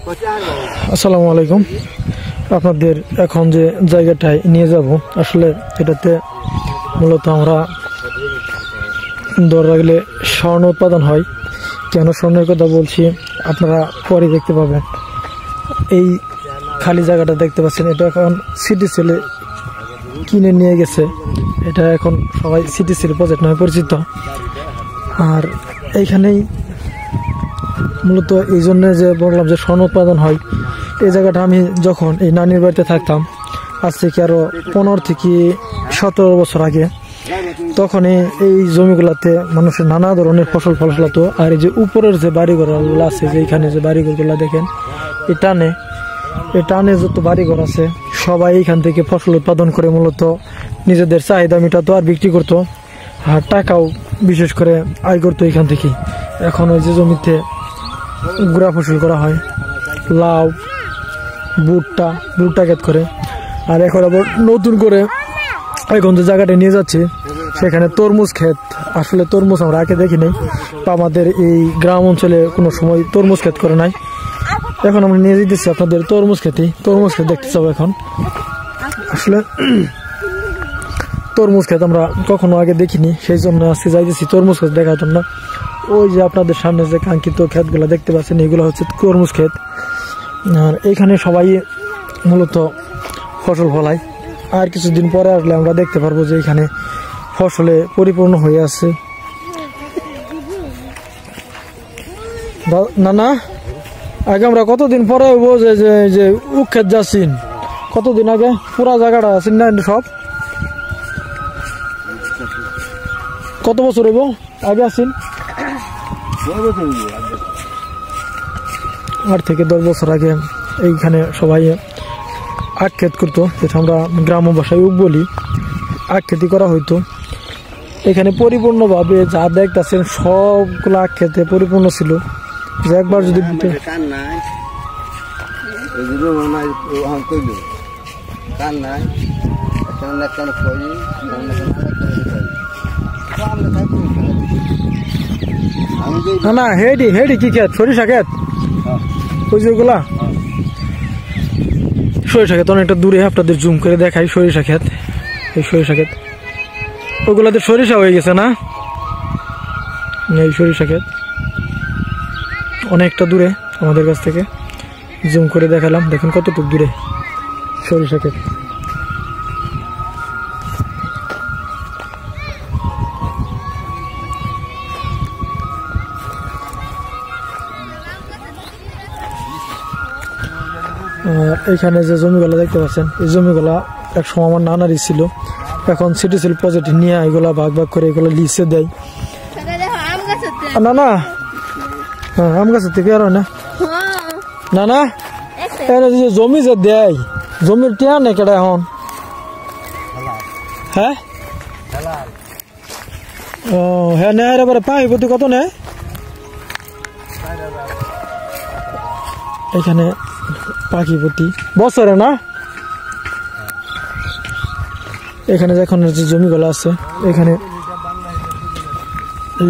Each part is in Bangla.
আসসালামু আলাইকুম। আপনাদের এখন যে জায়গাটায় নিয়ে যাব আসলে এটাতে মূলত আমরা ধরে রাখলে স্বর্ণ উৎপাদন হয়। কেন স্বর্ণের কথা বলছি আপনারা পরে দেখতে পাবেন। এই খালি জায়গাটা দেখতে পাচ্ছেন, এটা এখন সিটি সেলে কিনে নিয়ে গেছে। এটা এখন সবাই সিটি সেল প্রজেক্ট নামে পরিচিত। আর এইখানেই মূলত এই জন্য যে বললাম যে স্বর্ণ উৎপাদন হয়, এই জায়গাটা আমি যখন এই নানির বাড়িতে থাকতাম আজ থেকে আরো 15 থেকে 17 বছর আগে, তখনই এই জমিগুলাতে মানুষের নানা ধরনের ফসল হতো। আর এই যে উপরের যে বাড়িঘরগুলো আছে, যে এখানে যে বাড়িঘরগুলো দেখেন, এই টানে যত বাড়িঘর আছে সবাই এইখান থেকে ফসল উৎপাদন করে মূলত নিজেদের চাহিদা মেটাতো আর বিক্রি করতো, আর টাকাও বিশেষ করে আয় করতো এখান থেকে। এখন ওই যে জমিতে গুড়া ফসল করা হয়, লাউ, ভুট্টা ক্ষেত করে। আর এখন আবার নতুন করে এখন যে জায়গাটা নিয়ে যাচ্ছে সেখানে তরমুজ ক্ষেত। আসলে তরমুজ আমরা আগে দেখি নাই, আমাদের এই গ্রাম অঞ্চলে কোনো সময় তরমুজ ক্ষেত করে নাই। এখন আমরা নিয়ে যেতেছি আপনাদের তরমুজ ক্ষেত দেখতে চাবো। এখন আসলে তরমুজ ক্ষেত আমরা কখনো আগে দেখিনি, সেই জন্য আজকে যাইতেছি তরমুজ ক্ষেত দেখার জন্য। ওই যে আপনাদের সামনে যে কাঙ্ক্ষিত ক্ষেতগুলো দেখতে পাচ্ছেন, এগুলো হচ্ছে তরমুজ ক্ষেত। আর এইখানে সবাই মূলত ফসল ফলায়। আর কিছুদিন পরে আসলে আমরা দেখতে পারবো যে এখানে ফসলে পরিপূর্ণ হয়ে আছে। না আগে আমরা কতদিন পরে হইব যে উক্ষেত যাচ্ছি, কতদিন আগে পুরা জায়গাটা আছেন না সব, কত বছর হইব আগে আছেন? 8 থেকে 10 বছর আগে এইখানে সবাই আখ ক্ষেত করতো, যেটা আমরা গ্রাম্য ভাষায় উক বলি। আখ খেতি করা হইতো এখানে পরিপূর্ণভাবে। যা দেখতেছেন সবগুলো আখ খেতে পরিপূর্ণ ছিল। যে একবার যদি না হেডি কি ক্ষেত? সরিষা ক্ষেত। ওই যেগুলা সরিষা ক্ষেত অনেকটা দূরে, আপনাদের জুম করে দেখাই। সরিষা ক্ষেত, এই সরিষা ক্ষেত, ওগুলাতে সরিষা হয়ে গেছে না? এই সরিষা ক্ষেত অনেকটা দূরে আমাদের কাছ থেকে, জুম করে দেখালাম। দেখেন কতটুকু দূরে সরিষা ক্ষেত। এইখানে যে জমিগুলা দেখতে পাচ্ছেন, এই জমিগুলা এক সময় আমার নানারই ছিল। এখন সিটি সেল প্রজেক্ট নিয়ে এগুলা ভাগ করে এগুলো লিসে দেয়। না হ্যাঁ, আম গাছের থেকে আর হয় না জমি যে দেয়, জমির টিয়া নেই কেটা এখন? হ্যাঁ ও হ্যাঁ, নেয় এবারে পাই প্রতি কত নেয়? এখানে পাখি প্রতি বছরে না? এখানে এখন যে জমিগুলো আছে এখানে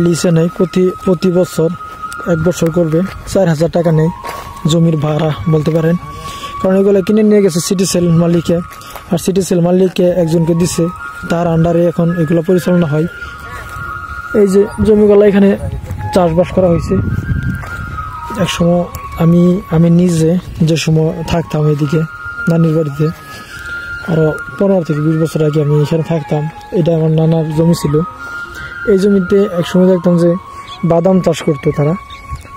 লিসে নেই, প্রতি বছর 1 বছর করবে 4000 টাকা নেই জমির ভাড়া বলতে পারেন। কারণ এগুলো কিনে নিয়ে গেছে সিটি সেল মালিকে, আর সিটি সেল মালিককে একজনকে দিছে, তার আন্ডারে এখন এগুলো পরিচালনা হয়। এই যে জমিগুলো এখানে চাষবাস করা হয়েছে। এক সময় আমি নিজে যে সময় থাকতাম এদিকে নানির বাড়িতে, আরো 15 থেকে 20 বছর আগে আমি এখানে থাকতাম। এটা আমার নানার জমি ছিল। এই জমিতে এক সময় দেখতাম যে বাদাম চাষ করতো তারা।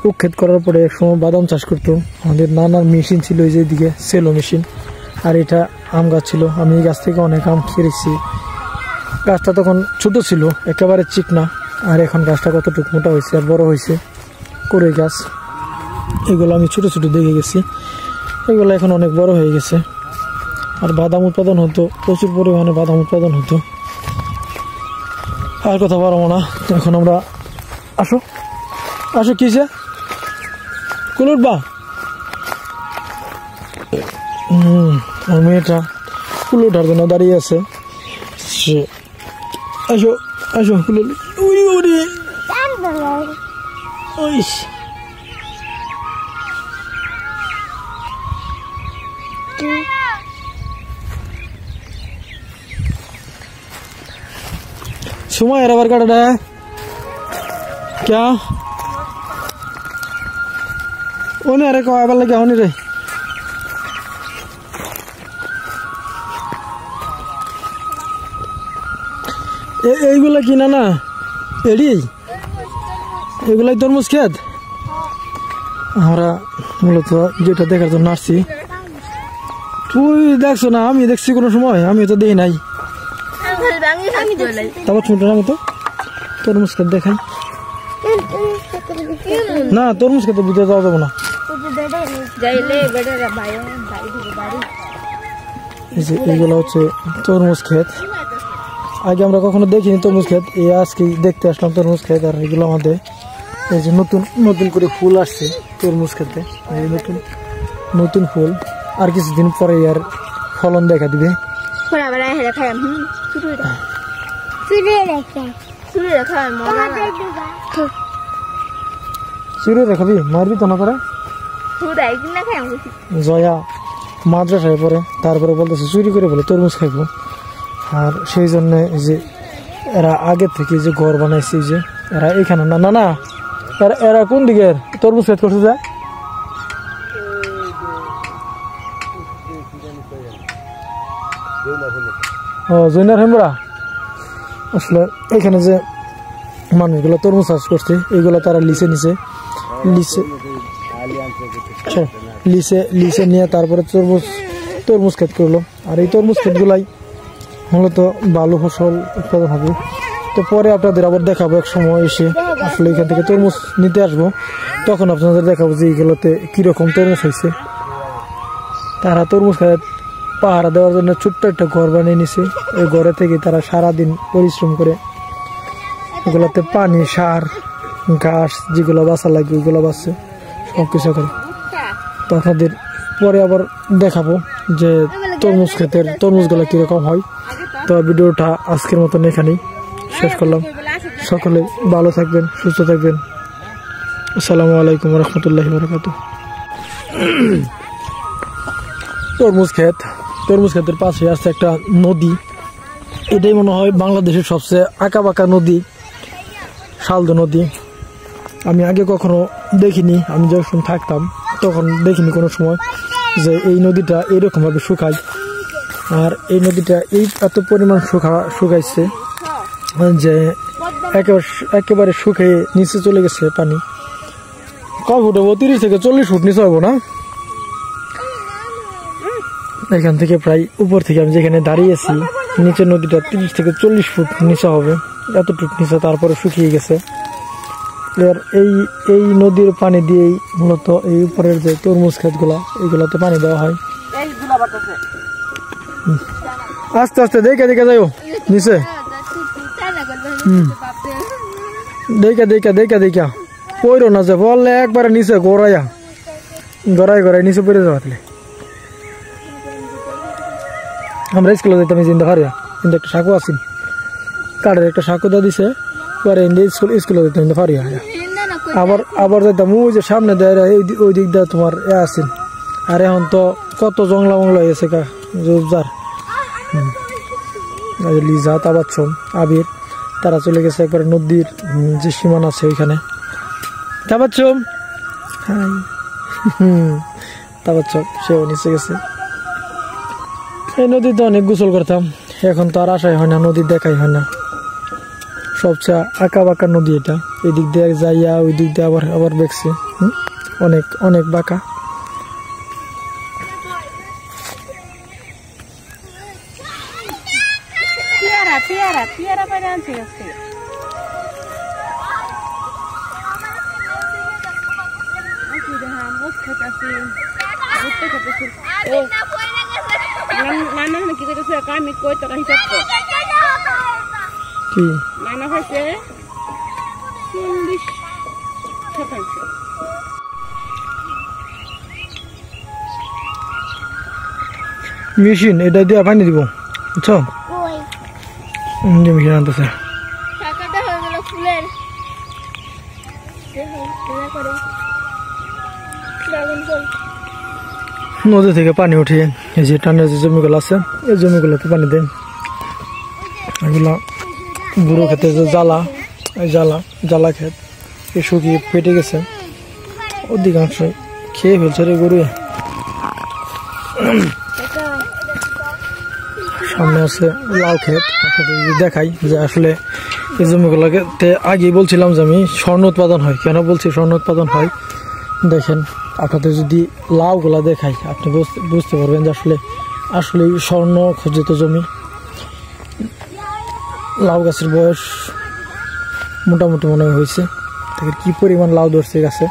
উক্ষেত করার পরে এক সময় বাদাম চাষ করতো। আমাদের নানার মেশিন ছিল এই যে এদিকে সেলো মেশিন, আর এটা আম গাছ ছিল। আমি এই গাছ থেকে অনেক আম খেয়েছি। গাছটা তখন ছোট ছিল, একেবারে চিকনা, আর এখন গাছটা কতটুকু মোটা হয়েছে আর বড় হয়েছে। কড়ই গাছ এগুলো আমি ছোট দেখে গেছি, এগুলো এখন অনেক বড় হয়ে গেছে। আর বাদাম উৎপাদন হতো, প্রচুর পরিমাণে বাদাম উৎপাদন হতো। আর কথা পারবো না, এখন আমরা আসো কিসে কুলুটবা। আর মেয়েটা কুলুটার জন্য দাঁড়িয়ে আছে। আসো কুলুট। সময় এর আবার কাটাটা क्या ওনে আরে কয় আবার লাগে হনি রে এইগুলা কিনা না এডি এগুলাই তরমুজ খেত আমরা মূলত যেটা দেখার জন্য আসছি তুই দেখছো না আমি দেখছি কোনো সময় আমি তো দেখি নাই তারপর ছোট আমি তো তরমুজ খেত দেখাই না তরমুজ খেতে ভিতরে যাওয়া যাবো না এইগুলো হচ্ছে তরমুজ ক্ষেত আগে আমরা কখনো দেখিনি তরমুজ ক্ষেত এই আজকে দেখতে আসলাম তরমুজ ক্ষেত আর এগুলো আমাদের এই যে নতুন নতুন করে ফুল আসছে তরমুজ খেতে নতুন নতুন ফুল আর কিছুদিন পরে আর ফলন দেখা দিবে চুরি দেখাবি মারবি তো না করে জয়া মাদ্রাসায় পরে তারপরে বলতেছে চুরি করে বলে তরমুজ খাইবো আর সেই জন্য যে এরা আগে থেকে যে ঘর বানাইছে যে এরা এখানে না না না এরা কোন দিকে তরমুজ খেত করছে যায় ও জৈনার হেমরা আসলে এখানে যে মানুষগুলো তরমুজ চাষ করছে এইগুলো তারা লিচে নিছে লিচে লিচে নিয়ে তারপরে তরমুজ ক্ষেত করলো আর এই তরমুজ ক্ষেতগুলাই মূলত ভালো ফসল উৎপাদন হবে তো পরে আপনাদের আবার দেখাবো এক সময় এসে আসলে এখান থেকে তরমুজ নিতে আসবো তখন আপনাদের দেখাবো যে এইগুলোতে কিরকম তরমুজ হয়েছে তারা তরমুজ ক্ষেত পাহারা দেওয়ার জন্য ছোট্ট একটা ঘর বানিয়ে নিছে এই ঘরে থেকে তারা সারাদিন পরিশ্রম করে এগুলোতে পানি সার ঘাস যেগুলো বাঁচা লাগে ওইগুলো বাঁচছে সবকিছু করে তো আপনাদের পরে আবার দেখাবো যে তরমুজ ক্ষেতের তরমুজগুলো কিরকম হয় তো ভিডিওটা আজকের মতন এখানেই শেষ করলাম সকলে ভালো থাকবেন সুস্থ থাকবেন আসসালামু আলাইকুম রহমতুল্লাহি বারাকাতুহু তরমুজ ক্ষেতের পাশে আছে একটা নদী এটাই মনে হয় বাংলাদেশের সবচেয়ে আঁকা বাঁকা নদী শালদা নদী আমি আগে কখনো দেখিনি আমি যখন থাকতাম তখন দেখিনি কোনো সময় যে এই নদীটা এইরকমভাবে শুকায় আর এই নদীটা এই এত পরিমাণ শুকাইছে যে একেবারে শুকিয়ে নিচে চলে গেছে পানি কয় ফুট হবো 30 থেকে 40 ফুট নিচে হবো না এখান থেকে প্রায় উপর থেকে আমি যেখানে দাঁড়িয়েছি নিচে নদীটা 30 থেকে 40 ফুট নিচে হবে এতটুকু নিচে তারপরে শুকিয়ে গেছে আর এই নদীর পানি দিয়েই মূলত এই উপরের যে তরমুজ ক্ষেতগুলা এইগুলাতে পানি দেওয়া হয় আস্তে আস্তে দেখে যাইও নিচে দেখা পড়ো না যে বললে একবারে নিচে গড়াই নিচে পড়ে যাওয়া আমরা স্কুলে যেতাম চিন্তা পারিয়া কিন্তু একটা সাঁকো আছি কাঠের একটা সাঁকো দা দিছে পরে স্কুলে যেতাম চিন্তা পারিয়া আবার যেতাম ওই যে সামনে দেয় ওই দিক দিয়ে তোমার আছে আর এখন তো কত জংলা মংলা হয়েছে জোরদার লিজা তাবাচ্ছম আবির তারা চলে গেছে একবারে নদীর যে সীমানা আছে ওইখানে তাবাচ্ছম তাবাচ্ছম সেও নিচে গেছে এই নদীতে অনেক গোসল করতাম এখন তো আর আশাই হয় না নদী দেখাই হয় না সবচেয়ে আঁকা বাঁকা নদী এটা এদিক দিয়ে যাইয়া ওই দিক দিয়ে আবার দেখছে অনেক অনেক বাঁকা Piara pada anjing sih. Aku udah hambus kata sih. Betul kata sih. Nana nak kita tu kami koi terhitat ko. Nana hase. English. Kata sih. Machine এটা দিয়ে পানি দিব বুঝছো যে মেশিন আনতেছে টাকাটা হয়ে গেল ফুলের নদী থেকে পানি উঠে এই যে টানের যে জমিগুলো আছে এই জমিগুলোতে পানি দেন এগুলো বুড়ো খেতে যে জ্বালা, এই জ্বালা ক্ষেত এ শুকিয়ে পেটে গেছে, অধিকাংশ খেয়ে ফেলছে রে গরু। সামনে আছে লাউ ক্ষেত, দেখাই যে আসলে এই জমিগুলোতে আগেই বলছিলাম যে আমি স্বর্ণ উৎপাদন হয়। কেন বলছি স্বর্ণ উৎপাদন হয়? দেখেন আপনাদের যদি লাউগুলা দেখাই আপনি বুঝতে পারবেন যে আসলে স্বর্ণ খচিত জমি। লাউ গাছের বয়স মোটামুটি মনে হয়েছে, কি পরিমাণ লাউ ধরছে গাছে।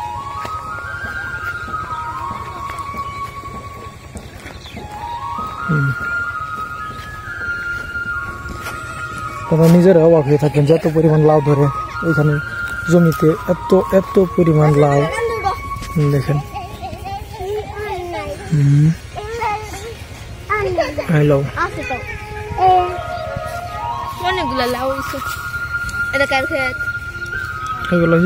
তারা নিজেরা অবাক হয়ে থাকেন যে এত পরিমাণ লাউ ধরে এখানে জমিতে, এত পরিমাণ লাউ। দেখেন লাউ অনেকগুলো লাউ হয়েছে। এটা কার ক্ষেত? এগুলো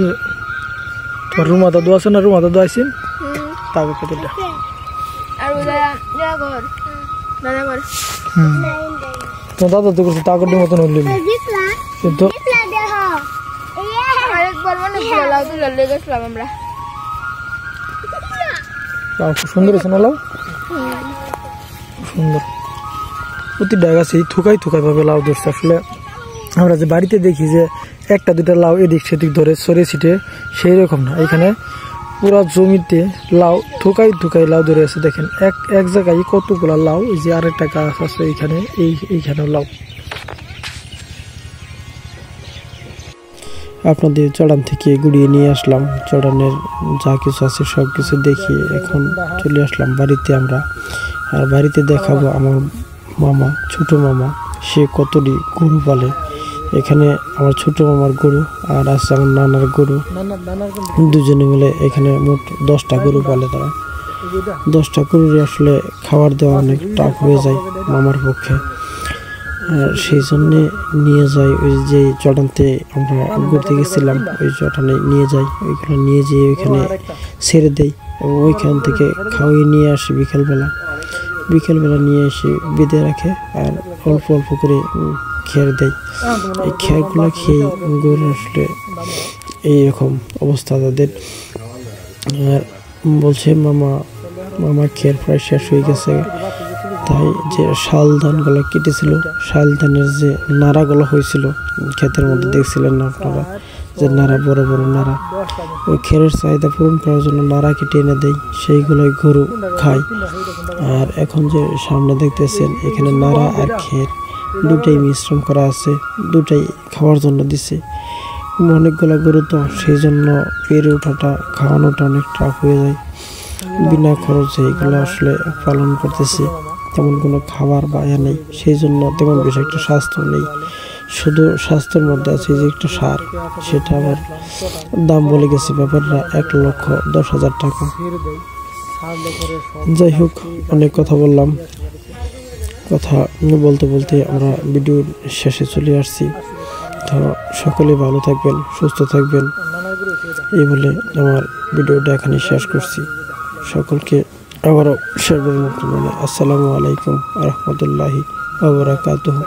তোমার রুমা দাদু আছে না? রুমা দাদু আইসিন তাকে ক্ষেতটা আর ঘর দাদা ঘর। তোমার দাদা তো করছে তাগর মতন হইল, কিন্তু আরেকবার অনেকগুলো লাউ তুলে লেগে গেছিলাম আমরা। লাউ খুব সুন্দর হয়েছে না? লাউ সুন্দর, প্রতিটা গাছেই থুকাই ভাবে লাউ ধরছে। আসলে আমরা যে বাড়িতে দেখি যে একটা দুটা লাউ এদিক সেদিক ধরে ছড়িয়ে ছিটে, সেই রকম না। এখানে পুরা জমিতে লাউ থুকাই লাউ ধরে আছে। দেখেন এক জায়গায় কতগুলা লাউ। এই যে আরেকটা গাছ আছে এইখানে, এইখানেও লাউ। আপনাদের চড়ান থেকে গুড়িয়ে নিয়ে আসলাম, চড়ানের যা কিছু আছে সব কিছু দেখিয়ে এখন চলে আসলাম বাড়িতে আমরা। আর বাড়িতে দেখাবো আমার মামা, ছোট মামা, সে কতটি গরু পালে। এখানে আমার ছোট মামার গরু আর আছে আমার নানার গরু, দুজনে মিলে এখানে মোট 10টা গরু পালে তারা। 10টা গরুর আসলে খাবার দেওয়া অনেক টাফ হয়ে যায় মামার পক্ষে। আর সেই জন্যে নিয়ে যাই, ওই যে চটানতে আমরা ঘুরতে গেছিলাম ওই চটানে নিয়ে যাই, ওইগুলো নিয়ে যেয়ে ওইখানে ছেড়ে দেই এবং ওইখান থেকে খাওয়িয়ে নিয়ে আসি বিকেলবেলা নিয়ে এসে বেঁধে রাখে আর অল্প অল্প করে খের দেয়। এই খেরগুলো খেয়ে গরু আসলে এইরকম অবস্থা তাদের। আর বলছে মামা খের প্রায় শেষ হয়ে গেছে, তাই যে শাল ধানগুলো কেটেছিল, শাল ধানের যে নাড়াগুলো হয়েছিল ক্ষেতের মধ্যে দেখছিলেন না আপনারা, যে নাড়া বড় বড় নাড়া, ওই খেরের চাহিদা পূরণ করার জন্য নাড়া কেটে এনে দেয়, সেইগুলোই গরু খায়। আর এখন যে সামনে দেখতেছেন এখানে নাড়া আর খের দুটাই মিশ্রণ করা আছে, দুটাই খাওয়ার জন্য দিছে। অনেকগুলো গরু তো, সেই জন্য পেরে ওঠাটা খাওয়ানোটা অনেক টাফ হয়ে যায়। বিনা খরচে এগুলো আসলে পালন করতেছে, তেমন কোনো খাবার বা নেই, সেই জন্য তেমন বেশি একটা স্বাস্থ্য নেই। শুধু স্বাস্থ্যের মধ্যে আছে যে একটা সার, সেটা আবার দাম বলে গেছে ব্যাপারটা 1,10,000 টাকা। যাই হোক, অনেক কথা বললাম, কথা বলতে বলতে আমরা ভিডিওর শেষে চলে আসছি। তো সকলে ভালো থাকবেন, সুস্থ থাকবেন, এই বলে আমার ভিডিওটা এখানে শেষ করছি। সকলকে আবারও আসসালামু আলাইকুম ওয়া রাহমাতুল্লাহি ওয়া বারাকাতুহু।